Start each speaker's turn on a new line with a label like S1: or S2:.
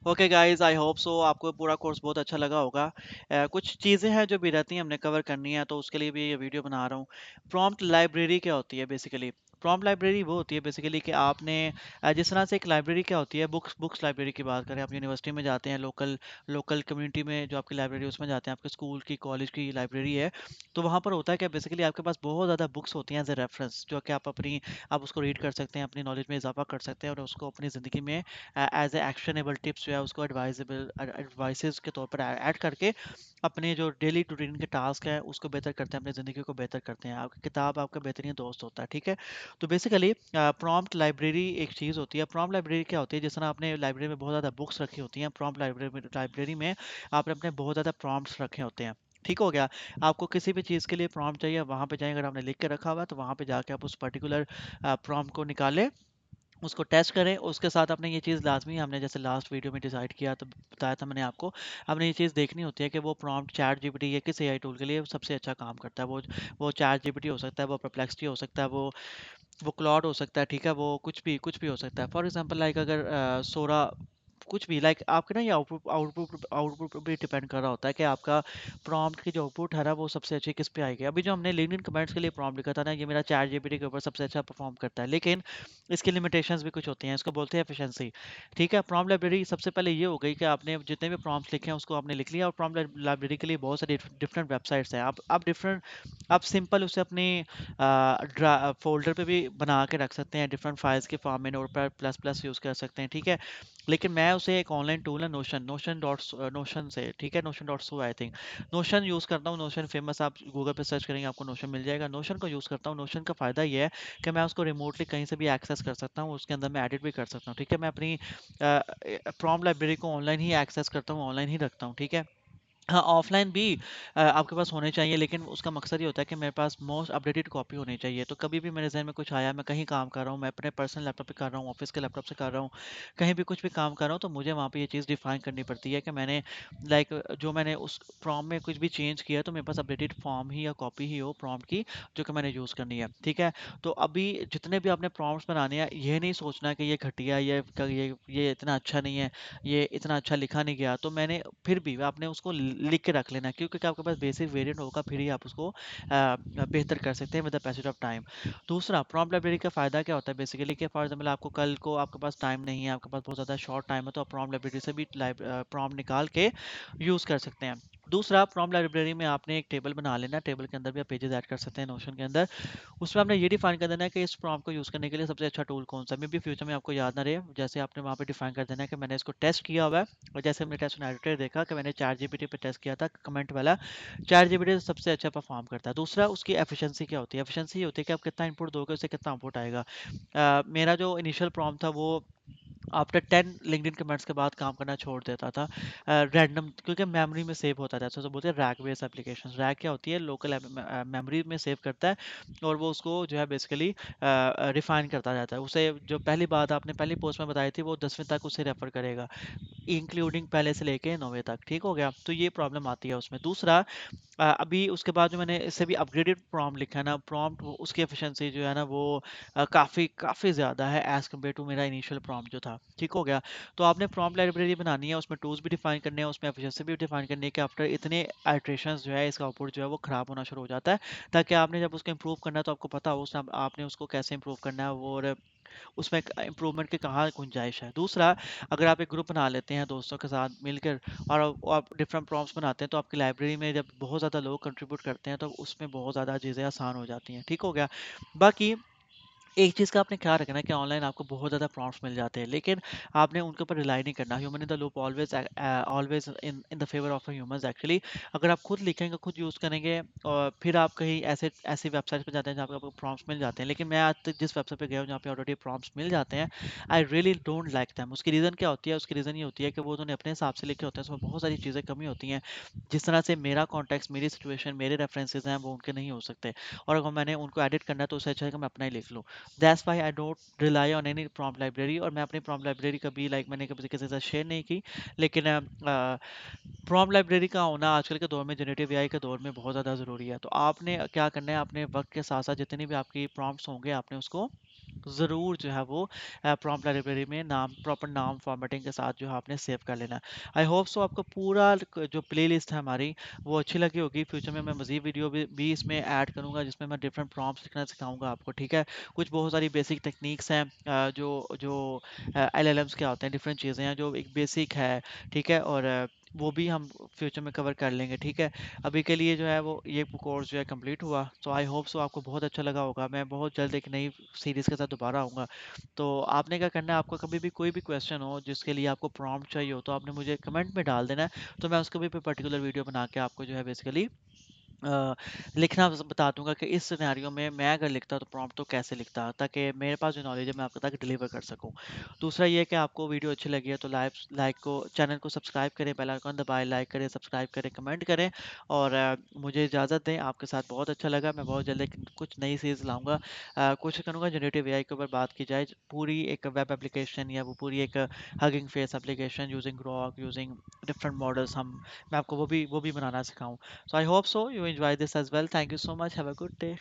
S1: Okay guys, I hope so आपको पूरा course बहुत अच्छा लगा होगा। कुछ चीज़ें हैं जो भी रहती हैं हमने कवर करनी है, तो उसके लिए भी ये वीडियो बना रहा हूँ। प्रॉम्प्ट लाइब्रेरी क्या होती है बेसिकली? प्रॉम्प्ट लाइब्रेरी वो होती है बेसिकली कि आपने जिस तरह से एक लाइब्रेरी क्या होती है, बुक्स लाइब्रेरी की बात करें, आप यूनिवर्सिटी में जाते हैं, लोकल लोकल कम्युनिटी में जो आपकी लाइब्रेरी उसमें जाते हैं, आपके स्कूल की कॉलेज की लाइब्रेरी है, तो वहाँ पर होता है क्या बेसिकली आपके पास बहुत ज़्यादा बुक्स होती हैं एज ए रेफरेंस, जो कि आप उसको रीड कर सकते हैं, अपनी नॉलेज में इजाफा कर सकते हैं और उसको अपनी ज़िंदगी में एज ए एक्शनेबल टिप्स जो है उसको एडवाइजेबल एडवाइसेस के तौर पर ऐड करके अपने जो डेली रूटीन के टास्क हैं उसको बेहतर करते हैं, अपनी ज़िंदगी को बेहतर करते हैं। आपकी किताब आपका बेहतरीन दोस्त होता है, ठीक है। तो बेसिकली प्रॉम्प्ट लाइब्रेरी एक चीज़ होती है। प्रॉम्प्ट लाइब्रेरी क्या होती है? जिस तरह आपने लाइब्रेरी में बहुत ज़्यादा बुक्स रखी होती हैं, प्रॉम्प्ट लाइब्रेरी में आपने अपने बहुत ज़्यादा प्रॉम्प्ट्स रखे होते हैं। ठीक हो गया। आपको किसी भी चीज़ के लिए प्रॉम्प्ट चाहिए, वहाँ पे जाएं, अगर आपने लिख के रखा हुआ है तो वहाँ पे जाके आप उस पर्टिकुलर प्रॉम्प्ट को निकालें, उसको टेस्ट करें। उसके साथ आपने ये चीज़ लाज़मी, हमने जैसे लास्ट वीडियो में डिसाइड किया तो बताया था मैंने आपको, आपने ये चीज़ देखनी होती है कि वो प्रॉम्प्ट चैट जीपीटी या किस एआई टूल के लिए सबसे अच्छा काम करता है। वो चैट जीपीटी हो सकता है, वो परप्लेक्सिटी हो सकता है, वो क्लॉड हो सकता है, ठीक है, वो कुछ भी हो सकता है। फॉर एग्जांपल लाइक अगर सोरा कुछ भी लाइक आपके ना ये आउटपुट पे भी डिपेंड कर रहा होता है कि आपका प्रॉम्प्ट की जो आउटपुट है ना वो सबसे अच्छी किस पे आएगी। अभी जो हमने लिंक्डइन कमेंट्स के लिए प्रॉम्प्ट लिखा था ना, ये मेरा चैट जीपीटी के ऊपर सबसे अच्छा परफॉर्म करता है, लेकिन इसकी लिमिटेशंस भी कुछ होती हैं, इसको बोलते हैं एफिशिएंसी। ठीक है, प्रॉम्प्ट लाइब्रेरी सबसे पहले ये हो गई कि आपने जितने भी प्रॉम्प्ट्स लिखे हैं उसको आपने लिख लिया, और प्रॉम्प्ट लाइब्रेरी के लिए बहुत सारी डिफरेंट वेबसाइट्स हैं। आप सिंपल उसे अपनी फ़ोल्डर पे भी बना के रख सकते हैं, डिफरेंट फाइल्स के फॉर्म में note pad plus plus use कर सकते हैं, ठीक है। लेकिन मैं उसे एक ऑनलाइन टूल है नोशन से, ठीक है, notion dot so I think, notion use करता हूँ। नोशन फेमस, आप गूगल पे सर्च करेंगे आपको नोशन मिल जाएगा। नोशन को यूज़ करता हूँ। नोशन का फ़ायदा ये है कि मैं उसको रिमोटली कहीं से भी एक्सेस कर सकता हूँ, उसके अंदर मैं एडिट भी कर सकता हूँ, ठीक है। मैं अपनी प्रॉम्प्ट लाइब्रेरी को ऑनलाइन ही एक्सेस करता हूँ, ऑनलाइन ही रखता हूँ, ठीक है। हाँ, ऑफ़लाइन भी आपके पास होने चाहिए, लेकिन उसका मकसद ये होता है कि मेरे पास मोस्ट अपडेटेड कॉपी होनी चाहिए। तो कभी भी मेरे ज़हन में कुछ आया, मैं कहीं काम कर रहा हूँ, मैं अपने पर्सनल लैपटॉप पे कर रहा हूँ, ऑफ़िस के लैपटॉप से कर रहा हूँ, कहीं भी कुछ भी काम कर रहा हूँ, तो मुझे वहाँ पे ये चीज़ डिफ़ाइन करनी पड़ती है कि मैंने लाइक जो मैंने उस प्रॉम्प्ट में कुछ भी चेंज किया, तो मेरे पास अपडेटेड फ़ॉर्म ही या कॉपी ही हो प्रॉम्प्ट की, जो कि मैंने यूज़ करनी है, ठीक है। तो अभी जितने भी आपने प्रॉम्प्ट्स बनाने हैं, ये नहीं सोचना कि ये घटिया, ये इतना अच्छा नहीं है, ये इतना अच्छा लिखा नहीं गया, तो मैंने फिर भी आपने उसको लिख के रख लेना, क्योंकि आपके पास बेसिक वेरिएंट होगा, फिर ही आप उसको बेहतर कर सकते हैं with the passage of time. दूसरा, प्रॉम्प्ट लाइब्रेरी का फ़ायदा क्या होता है बेसिकली कि फॉर एग्जांपल आपको कल को आपके पास टाइम नहीं है, आपके पास बहुत ज़्यादा शॉर्ट टाइम है, तो आप प्रॉम्प्ट लाइब्रेरी से भी प्रॉम्प्ट निकाल के यूज़ कर सकते हैं। दूसरा, प्रॉम्प्ट लाइब्रेरी में आपने एक टेबल बना लेना, टेबल के अंदर भी आप पेजेस ऐड कर सकते हैं नोशन के अंदर। उसमें आपने ये डिफाइन कर देना है कि इस प्रॉम्प्ट को यूज़ करने के लिए सबसे अच्छा टूल कौन सा है। मे बी फ्यूचर में आपको याद ना रहे, जैसे आपने वहाँ पे डिफाइन कर देना है कि मैंने इसको टेस्ट किया हुआ है, और जैसे हमने टेस्ट एडिटर देखा कि मैंने चैट जीपीटी पे टेस्ट किया था कमेंट वाला, चैट जीपीटी सबसे अच्छा परफॉर्म करता है। दूसरा, उसकी एफिशिएंसी क्या होती है? एफिशिएंसी ये होती है कि आप कितना इनपुट दोगे उससे कितना आउटपुट आएगा। मेरा जो इनिशियल प्रॉम्प्ट था वो आफ्टर 10 लिंक्डइन कमेंट्स के बाद काम करना छोड़ देता था, रैंडम, क्योंकि मेमोरी में सेव होता था। तो बोलते हैं रैक बेस्ड एप्लीकेशन। रैक क्या होती है? लोकल मेमोरी में सेव करता है, और वो उसको जो है बेसिकली रिफाइन करता जाता है। उसे जो पहली बात आपने पहली पोस्ट में बताई थी वो 10वीं तक उसे रेफर करेगा, इंक्लूडिंग पहले से लेके 9वीं तक, ठीक हो गया। तो ये प्रॉब्लम आती है उसमें। दूसरा, अभी उसके बाद जो मैंने इससे भी अपग्रेडेड प्रॉम्प्ट लिखा है ना, प्रॉम्प्ट उसकी एफिशिएंसी जो है ना वो काफ़ी काफ़ी ज़्यादा है एज़ कम्पेयर टू मेरा इनिशियल प्रॉम्प्ट जो था, ठीक हो गया। तो आपने प्रॉम्प्ट लाइब्रेरी बनानी है, उसमें टूल्स भी डिफाइन करने हैं, उसमें एफिशिएंसी भी डिफाइन करनी है कि आफ्टर इतने आइट्रेशंस जो है इसका आउटपुट जो है वो ख़राब होना शुरू हो जाता है, ताकि आपने जब उसको इम्प्रूव करना है तो आपको पता हो आपने उसको कैसे इम्प्रूव करना है, और उसमें इम्प्रूवमेंट की कहाँ गुंजाइश है। दूसरा, अगर आप एक ग्रुप बना लेते हैं दोस्तों के साथ मिलकर, और आप डिफरेंट प्रॉम्प्ट्स बनाते हैं, तो आपकी लाइब्रेरी में जब बहुत ज़्यादा लोग कंट्रीब्यूट करते हैं तो उसमें बहुत ज़्यादा चीज़ें आसान हो जाती हैं, ठीक हो गया। बाकी एक चीज़ का आपने ख्याल रखना है कि ऑनलाइन आपको बहुत ज़्यादा प्रॉम्प्ट्स मिल जाते हैं, लेकिन आपने उनके ऊपर रिलाई नहीं करना। Human in the loop always always in in the favour of humans actually. अगर आप खुद लिखेंगे, खुद यूज़ करेंगे, और फिर आप कहीं ऐसे ऐसी वेबसाइट पे जाते हैं जहाँ पे आपको प्रॉम्प्ट्स मिल जाते हैं, लेकिन मैं आज तक जिस वेबसाइट पे गया हूँ जहाँ पे ऑलरेडी प्रॉम्प्ट्स मिल जाते हैं, I really don't like them. उसकी रीज़न क्या होती है? उसकी रीज़न ये होती है कि वो उन्होंने अपने हिसाब से लिखे होते हैं, उसमें बहुत सारी चीज़ें कमी होती हैं। जिस तरह से मेरा कॉन्टेक्स्ट, मेरी सिचुएशन, मेरे रेफरेंसेज हैं, वो उनके नहीं हो सकते, और अगर मैंने उनको एडिट करना है तो उससे अच्छा है कि मैं अपना ही लिख लूँ। That's why I don't rely on any prompt library. और मैं अपनी प्रॉम्प्ट लाइब्रेरी कभी मैंने कभी किसी के साथ शेयर नहीं की, लेकिन प्रॉम्प्ट लाइब्रेरी का होना आजकल के दौर में, जनरेटिव एआई के दौर में बहुत ज़्यादा ज़रूरी है। तो आपने क्या करना है, अपने वक्त के साथ साथ जितनी भी आपकी प्रॉम्प्ट्स होंगे आपने उसको ज़रूर जो है वो प्रॉम्प्ट लाइब्रेरी में नाम, प्रॉपर नाम फॉर्मेटिंग के साथ जो है आपने सेव कर लेना है। आई होप सो आपको पूरा जो प्लेलिस्ट है हमारी वो अच्छी लगी होगी। फ्यूचर में मैं मज़ीद वीडियो भी इसमें ऐड करूँगा जिसमें मैं डिफरेंट प्रॉम्प्ट्स लिखना सिखाऊंगा आपको, ठीक है। कुछ बहुत सारी बेसिक टेक्निक्स हैं, जो जो एलएलएम्स क्या होते हैं, डिफरेंट चीज़ें हैं जो एक बेसिक है, ठीक है। और वो भी हम फ्यूचर में कवर कर लेंगे, ठीक है। अभी के लिए जो है वो ये कोर्स जो है कंप्लीट हुआ, तो आई होप सो आपको बहुत अच्छा लगा होगा। मैं बहुत जल्द एक नई सीरीज़ के साथ दोबारा आऊँगा। तो आपने क्या करना है, आपको कभी भी कोई भी क्वेश्चन हो जिसके लिए आपको प्रॉम्प्ट चाहिए हो, तो आपने मुझे कमेंट में डाल देना है। तो मैं उसके भी पर्टिकुलर वीडियो बना के आपको जो है बेसिकली लिखना बता दूंगा कि इस सिनेरियो में मैं अगर लिखता तो प्रॉम्प्ट तो कैसे लिखता, ताकि मेरे पास जो नॉलेज है मैं आपको तक डिलीवर कर सकूं। दूसरा ये कि आपको वीडियो अच्छी लगी है तो लाइक को चैनल को सब्सक्राइब करें, बेल आइकन दबाएं, लाइक करें, सब्सक्राइब करें, कमेंट करें। और मुझे इजाज़त दें। आपके साथ बहुत अच्छा लगा। मैं बहुत जल्द कुछ नई सीरीज़ लाऊंगा। कोशिश करूंगा जनरेटिव एआई के ऊपर बात की जाए, पूरी एक वेब एप्लीकेशन या वो पूरी एक hugging face application using Grok, using different models, हम मैं आपको वो भी बनाना सिखाऊं। So I hope so you enjoy this as well. Thank you so much. Have a good day.